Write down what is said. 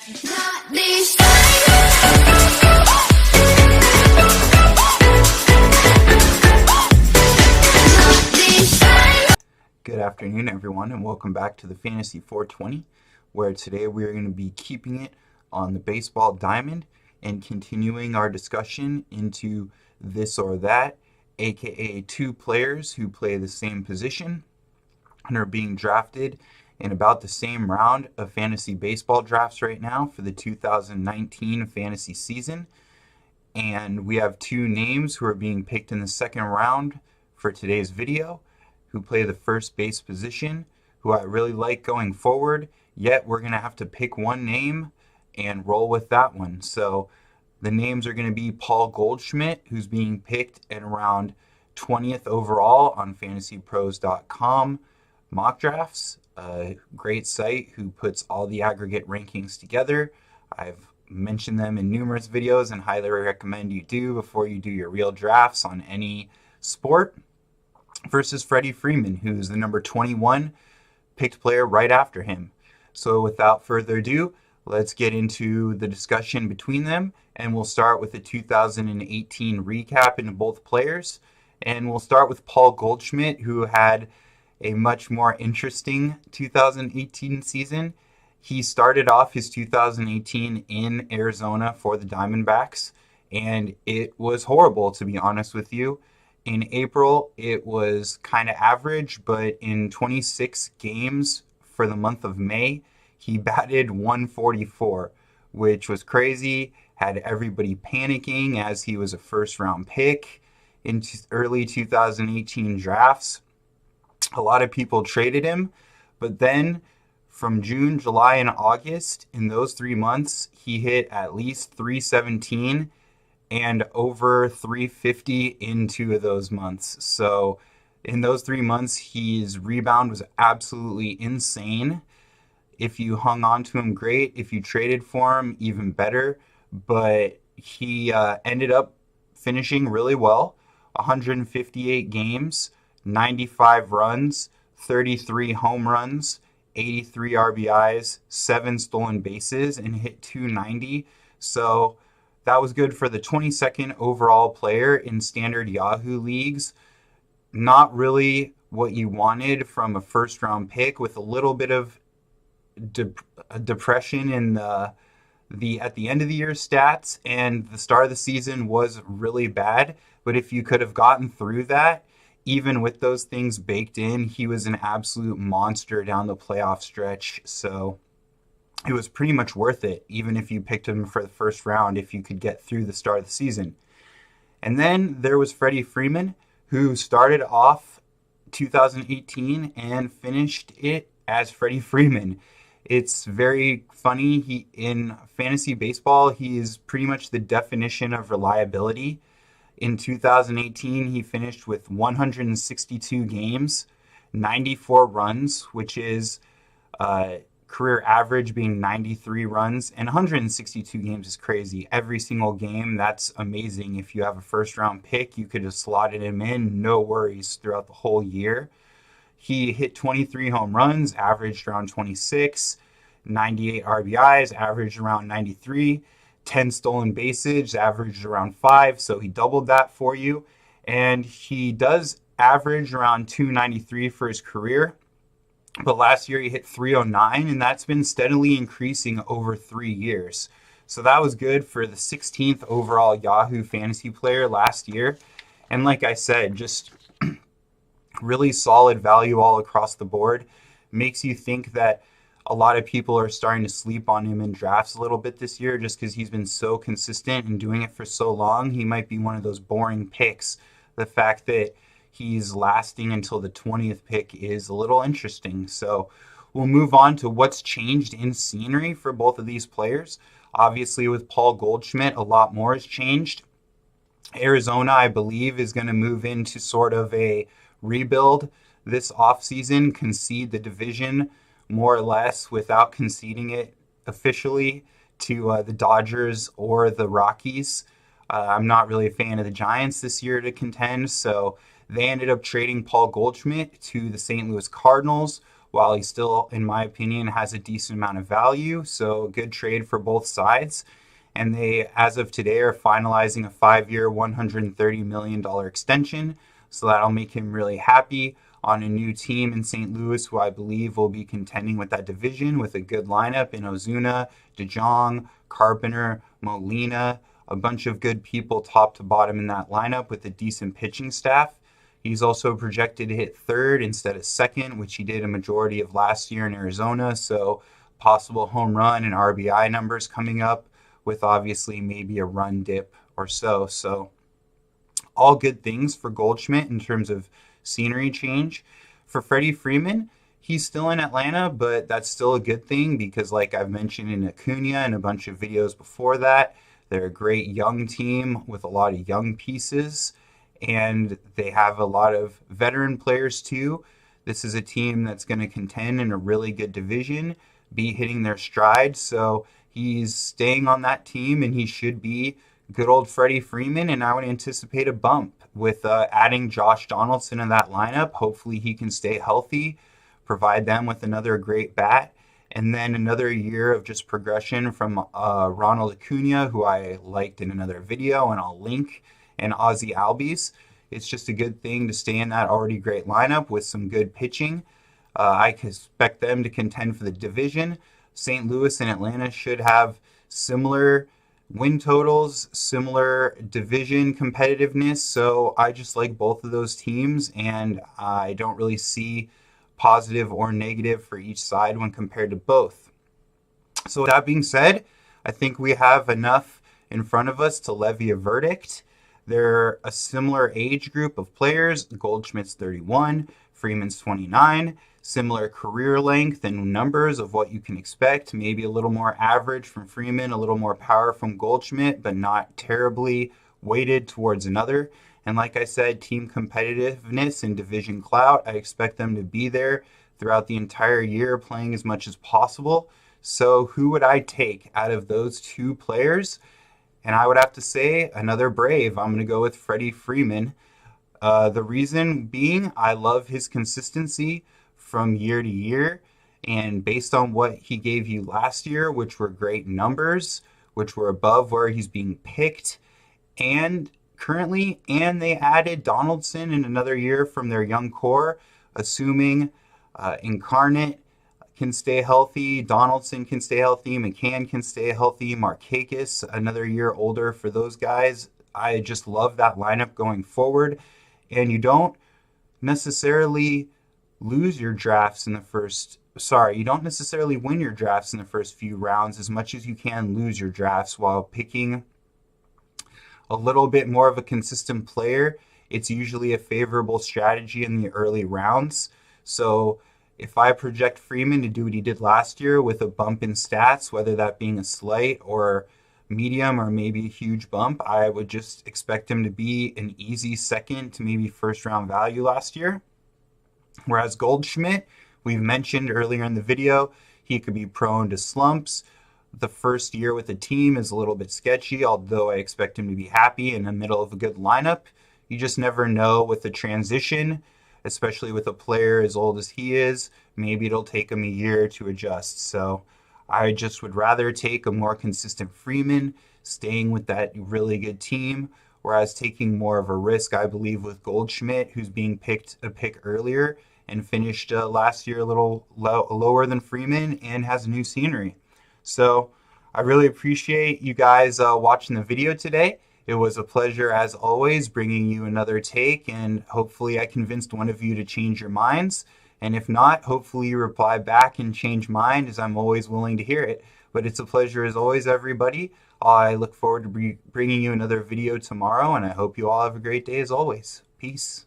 Good afternoon, everyone, and welcome back to the Fantasy 420, where today we are going to be keeping it on the baseball diamond and continuing our discussion into this or that, aka two players who play the same position and are being drafted in about the same round of fantasy baseball drafts right now for the 2019 fantasy season. And we have two names who are being picked in the second round for today's video, who play the first base position, who I really like going forward, yet we're going to have to pick one name and roll with that one. So the names are going to be Paul Goldschmidt, who's being picked at around 20th overall on fantasypros.com mock drafts, a great site who puts all the aggregate rankings together. I've mentioned them in numerous videos and highly recommend you do before you do your real drafts on any sport. Versus Freddie Freeman, who's the number 21 picked player right after him. So without further ado, let's get into the discussion between them, and we'll start with the 2018 recap into both players. And we'll start with Paul Goldschmidt, who had a much more interesting 2018 season. He started off his 2018 in Arizona for the Diamondbacks, and it was horrible, to be honest with you. In April, it was kind of average, but in 26 games for the month of May, he batted .144, which was crazy, had everybody panicking as he was a first-round pick in early 2018 drafts. A lot of people traded him, but then from June, July, and August, in those 3 months, he hit at least .317 and over .350 in 2 of those months. So in those 3 months, his rebound was absolutely insane. If you hung on to him, great. If you traded for him, even better. But he ended up finishing really well. 158 games, 95 runs, 33 home runs, 83 RBIs, 7 stolen bases, and hit .290. So that was good for the 22nd overall player in standard Yahoo leagues. Not really what you wanted from a first-round pick, with a little bit of depression in the at the end of the year stats, and the start of the season was really bad. But if you could have gotten through that, even with those things baked in, he was an absolute monster down the playoff stretch. So it was pretty much worth it, even if you picked him for the first round, if you could get through the start of the season. And then there was Freddie Freeman, who started off 2018 and finished it as Freddie Freeman. It's very funny. In fantasy baseball, he is pretty much the definition of reliability. In 2018, he finished with 162 games, 94 runs, which is career average being 93 runs, and 162 games is crazy. Every single game, that's amazing. If you have a first-round pick, you could have slotted him in, no worries, throughout the whole year. He hit 23 home runs, averaged around 26, 98 RBIs, averaged around 93, 10 stolen bases, averaged around 5, so he doubled that for you. And he does average around 293 for his career. But last year he hit .309, and that's been steadily increasing over 3 years. So that was good for the 16th overall Yahoo fantasy player last year. And like I said, just really solid value all across the board. Makes you think that a lot of people are starting to sleep on him in drafts a little bit this year just because he's been so consistent and doing it for so long. He might be one of those boring picks. The fact that he's lasting until the 20th pick is a little interesting. So we'll move on to what's changed in scenery for both of these players. Obviously, with Paul Goldschmidt, a lot more has changed. Arizona, I believe, is going to move into sort of a rebuild this offseason, concede the division more or less without conceding it officially to the Dodgers or the Rockies. I'm not really a fan of the Giants this year to contend, so they ended up trading Paul Goldschmidt to the St. Louis Cardinals while he still, in my opinion, has a decent amount of value. So good trade for both sides. And they, as of today, are finalizing a 5-year, $130 million extension. So that'll make him really happy on a new team in St. Louis, who I believe will be contending with that division with a good lineup in Ozuna, DeJong, Carpenter, Molina, a bunch of good people top to bottom in that lineup with a decent pitching staff. He's also projected to hit third instead of second, which he did a majority of last year in Arizona. So possible home run and RBI numbers coming up, with obviously maybe a run dip or so. So all good things for Goldschmidt in terms of scenery change. For Freddie Freeman, he's still in Atlanta, but that's still a good thing because, like I've mentioned in Acuna and a bunch of videos before that, they're a great young team with a lot of young pieces, and they have a lot of veteran players too. This is a team that's going to contend in a really good division, be hitting their stride. So he's staying on that team, and he should be good old Freddie Freeman, and I would anticipate a bump with adding Josh Donaldson in that lineup. Hopefully he can stay healthy, provide them with another great bat, and then another year of just progression from Ronald Acuna, who I liked in another video, and I'll link, and Ozzie Albies. It's just a good thing to stay in that already great lineup with some good pitching. I expect them to contend for the division. St. Louis and Atlanta should have similar win totals, similar division competitiveness. So I just like both of those teams, and I don't really see positive or negative for each side when compared to both. So with that being said, I think we have enough in front of us to levy a verdict. They're a similar age group of players. Goldschmidt's 31, Freeman's 29. Similar career length and numbers of what you can expect. Maybe a little more average from Freeman, a little more power from Goldschmidt, but not terribly weighted towards another. And like I said, team competitiveness and division clout, I expect them to be there throughout the entire year, playing as much as possible. So who would I take out of those two players? And I would have to say another Brave. I'm going to go with Freddie Freeman. The reason being, I love his consistency from year to year, and based on what he gave you last year, which were great numbers, which were above where he's being picked and currently, and they added Donaldson in another year from their young core, assuming Incarnate can stay healthy, Donaldson can stay healthy, McCann can stay healthy, Markakis another year older for those guys. I just love that lineup going forward, and you don't necessarily lose your drafts in the first, you don't necessarily win your drafts in the first few rounds as much as you can lose your drafts while picking a little bit more of a consistent player. It's usually a favorable strategy in the early rounds. So if I project Freeman to do what he did last year with a bump in stats, whether that being a slight or medium or maybe a huge bump, I would just expect him to be an easy second to maybe first round value last year. Whereas Goldschmidt, we've mentioned earlier in the video, he could be prone to slumps. The first year with the team is a little bit sketchy, although I expect him to be happy in the middle of a good lineup. You just never know with the transition, especially with a player as old as he is. Maybe it'll take him a year to adjust. So I just would rather take a more consistent Freeman, staying with that really good team, whereas taking more of a risk, I believe, with Goldschmidt, who's being picked a pick earlier and finished last year a little lower than Freeman and has new scenery. So I really appreciate you guys watching the video today. It was a pleasure, as always, bringing you another take, and hopefully I convinced one of you to change your minds. And if not, hopefully you reply back and change mine, as I'm always willing to hear it. But it's a pleasure as always, everybody. I look forward to bringing you another video tomorrow, and I hope you all have a great day as always. Peace.